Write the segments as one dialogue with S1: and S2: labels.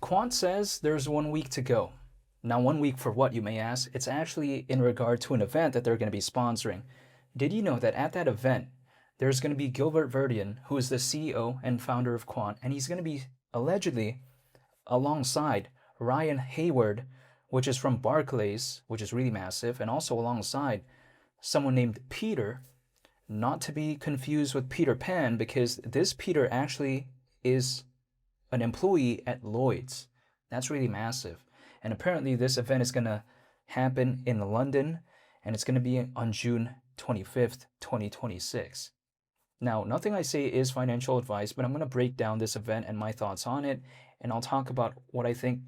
S1: Quant says there's 1 week to go. Now, 1 week for what, you may ask? It's actually in regard to an event that they're going to be sponsoring. Did you know that at that event, there's going to be Gilbert Verdian, who is the CEO and founder of Quant, and he's going to be allegedly alongside Ryan Hayward, which is from Barclays, which is really massive, and also alongside someone named Peter, not to be confused with Peter Pan, because this Peter actually is an employee at Lloyd's. That's really massive. And apparently this event is going to happen in London, and it's going to be on June 25th, 2026. Now, nothing I say is financial advice, but I'm going to break down this event and my thoughts on it, and I'll talk about what I think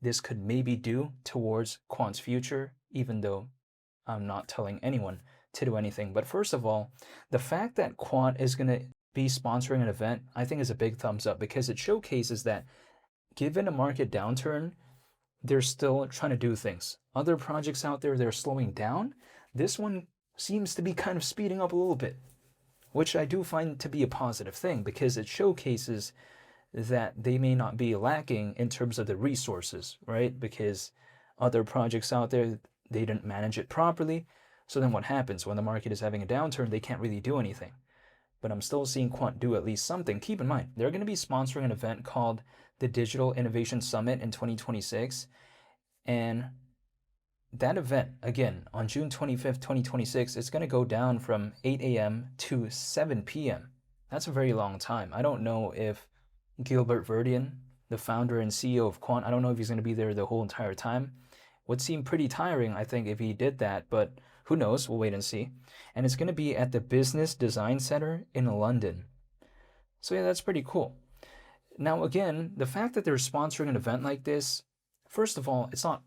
S1: this could maybe do towards Quant's future, even though I'm not telling anyone to do anything. But first of all, the fact that Quant is going to be sponsoring an event, I think is a big thumbs up, because it showcases that given a market downturn, they're still trying to do things. Other projects out there, they're slowing down. This one seems to be kind of speeding up a little bit, which I do find to be a positive thing, because it showcases that they may not be lacking in terms of the resources, right? Because other projects out there, they didn't manage it properly. So then what happens when the market is having a downturn? They can't really do anything. But I'm still seeing Quant do at least something. Keep in mind, they're going to be sponsoring an event called the Digital Innovation Summit in 2026. And that event, again, on June 25th, 2026, it's going to go down from 8 a.m. to 7 p.m. That's a very long time. I don't know if Gilbert Verdian, the founder and CEO of Quant, I don't know if he's going to be there the whole entire time. Would seem pretty tiring, I think, if he did that, but who knows? We'll wait and see. And it's going to be at the Business Design Center in London. So yeah, that's pretty cool. Now, again, the fact that they're sponsoring an event like this, first of all, it's not,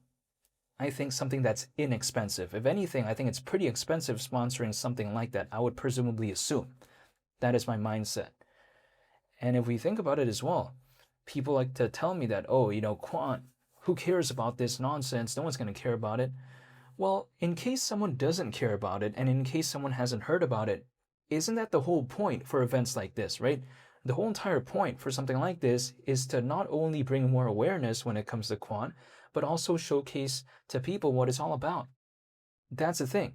S1: I think, something that's inexpensive. If anything, I think it's pretty expensive sponsoring something like that, I would presumably assume. That is my mindset. And if we think about it as well, people like to tell me that, oh, Quant, who cares about this nonsense? No one's going to care about it. Well, in case someone doesn't care about it, and in case someone hasn't heard about it, isn't that the whole point for events like this, right? The whole entire point for something like this is to not only bring more awareness when it comes to Quant, but also showcase to people what it's all about. That's the thing.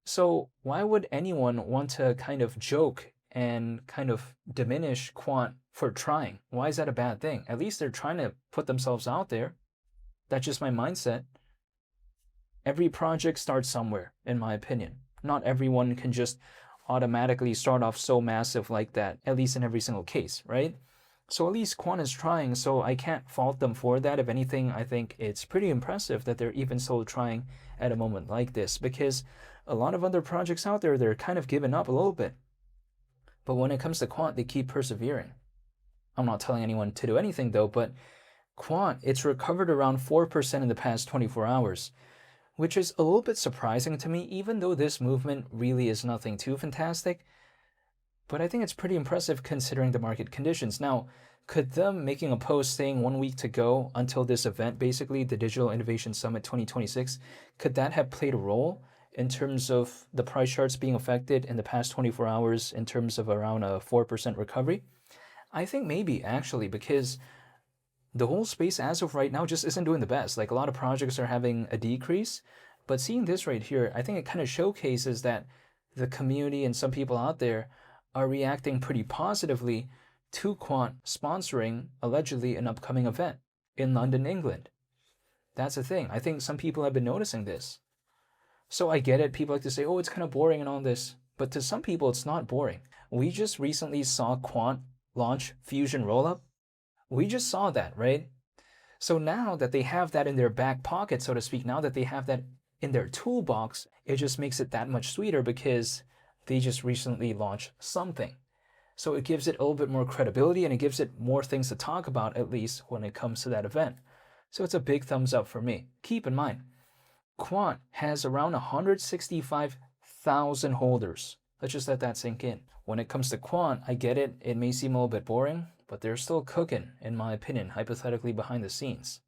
S1: So why would anyone want to kind of joke and kind of diminish Quant for trying? Why is that a bad thing? At least they're trying to put themselves out there. That's just my mindset. Every project starts somewhere, in my opinion. Not everyone can just automatically start off so massive like that, at least in every single case, right? So at least Quant is trying, so I can't fault them for that. If anything, I think it's pretty impressive that they're even still trying at a moment like this, because a lot of other projects out there, they're kind of giving up a little bit. But when it comes to Quant, they keep persevering. I'm not telling anyone to do anything though, but Quant, it's recovered around 4% in the past 24 hours, which is a little bit surprising to me, even though this movement really is nothing too fantastic. But I think it's pretty impressive considering the market conditions. Now, could them making a post saying 1 week to go until this event, basically the Digital Innovation Summit 2026, could that have played a role in terms of the price charts being affected in the past 24 hours in terms of around a 4% recovery? I think maybe, actually, because the whole space as of right now just isn't doing the best. Like, a lot of projects are having a decrease, but seeing this right here, I think it kind of showcases that the community and some people out there are reacting pretty positively to Quant sponsoring, allegedly, an upcoming event in London, England. That's the thing. I think some people have been noticing this. So I get it. People like to say, oh, it's kind of boring and all this. But to some people, it's not boring. We just recently saw Quant launch Fusion Rollup. We just saw that, right? So now that they have that in their back pocket, so to speak, now that they have that in their toolbox, it just makes it that much sweeter because they just recently launched something. So it gives it a little bit more credibility, and it gives it more things to talk about, at least when it comes to that event. So it's a big thumbs up for me. Keep in mind, Quant has around 165,000 holders. Let's just let that sink in. When it comes to Quant, I get it. It may seem a little bit boring, but they're still cooking, in my opinion, hypothetically behind the scenes.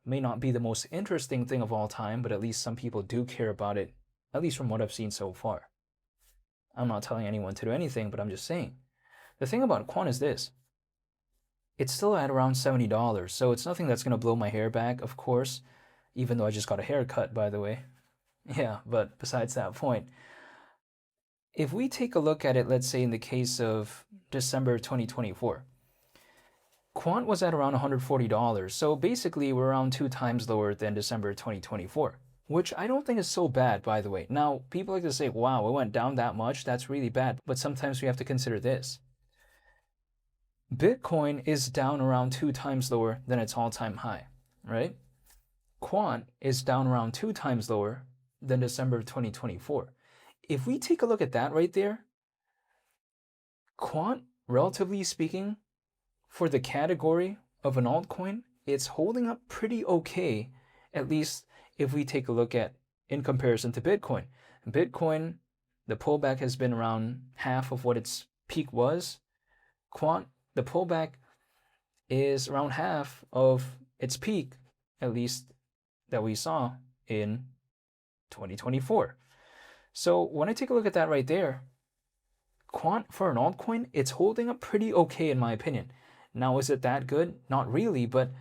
S1: May not be the most interesting thing of all time, but at least some people do care about it, at least from what I've seen so far. I'm not telling anyone to do anything, but I'm just saying. The thing about Quant is this. it's still at around $70. So it's nothing that's going to blow my hair back, of course, even though I just got a haircut, by the way. Yeah, but besides that point, if we take a look at it, let's say in the case of December 2024, Quant was at around $140. So basically, we're around 2 times lower than December 2024, which I don't think is so bad, by the way. Now, people like to say, wow, it went down that much. That's really bad. But sometimes we have to consider this. Bitcoin is down around 2 times lower than its all-time high, right? Quant is down around 2 times lower than December 2024. If we take a look at that right there, Quant, relatively speaking, for the category of an altcoin, it's holding up pretty okay, at least if we take a look at in comparison to Bitcoin. Bitcoin, the pullback has been around half of what its peak was. Quant, the pullback is around half of its peak, at least that we saw in 2024. So when I take a look at that right there, Quant for an altcoin, it's holding up pretty okay in my opinion. Now, is it that good? Not really, but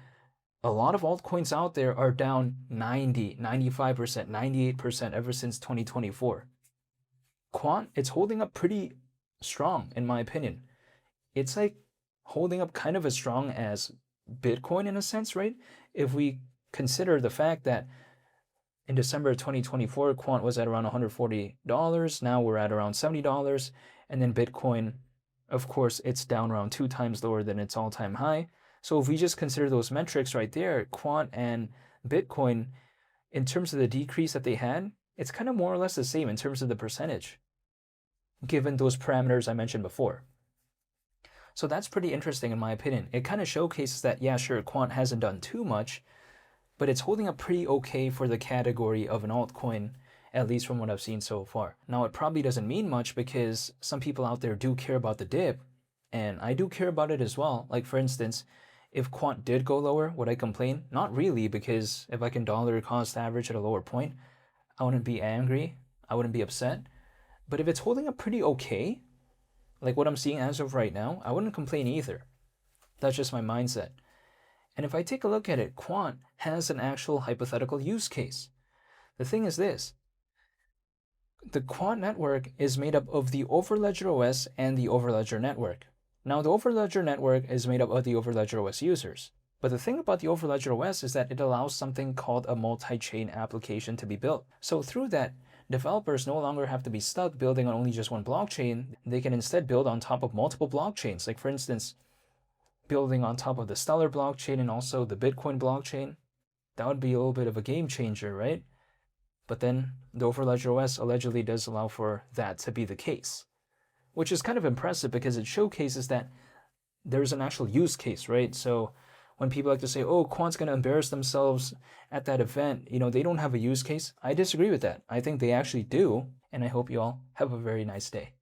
S1: a lot of altcoins out there are down 90, 95%, 98% ever since 2024. Quant, it's holding up pretty strong in my opinion. It's like holding up kind of as strong as Bitcoin in a sense, right? If we consider the fact that in December 2024, Quant was at around $140. Now we're at around $70. And then Bitcoin, of course, it's down around 2 times lower than its all-time high. So if we just consider those metrics right there, Quant and Bitcoin, in terms of the decrease that they had, it's kind of more or less the same in terms of the percentage, given those parameters I mentioned before. So that's pretty interesting in my opinion. It kind of showcases that, yeah, sure, Quant hasn't done too much, but it's holding up pretty okay for the category of an altcoin, at least from what I've seen so far. Now, it probably doesn't mean much because some people out there do care about the dip, and I do care about it as well. Like, for instance, if Quant did go lower, would I complain? Not really, because if I can dollar cost average at a lower point, I wouldn't be angry, I wouldn't be upset. But if it's holding up pretty okay, like what I'm seeing as of right now, I wouldn't complain either. That's just my mindset. And if I take a look at it, Quant has an actual hypothetical use case. The thing is this. The Quant network is made up of the Overledger OS and the Overledger network. Now, the Overledger network is made up of the Overledger OS users. But the thing about the Overledger OS is that it allows something called a multi-chain application to be built. So through that, developers no longer have to be stuck building on only just one blockchain. They can instead build on top of multiple blockchains. Like, for instance, building on top of the Stellar blockchain and also the Bitcoin blockchain. That would be a little bit of a game changer, right? But then the Overledger OS allegedly does allow for that to be the case, which is kind of impressive because it showcases that there's an actual use case, right? So when people like to say, oh, Quant's going to embarrass themselves at that event, they don't have a use case. I disagree with that. I think they actually do, and I hope you all have a very nice day.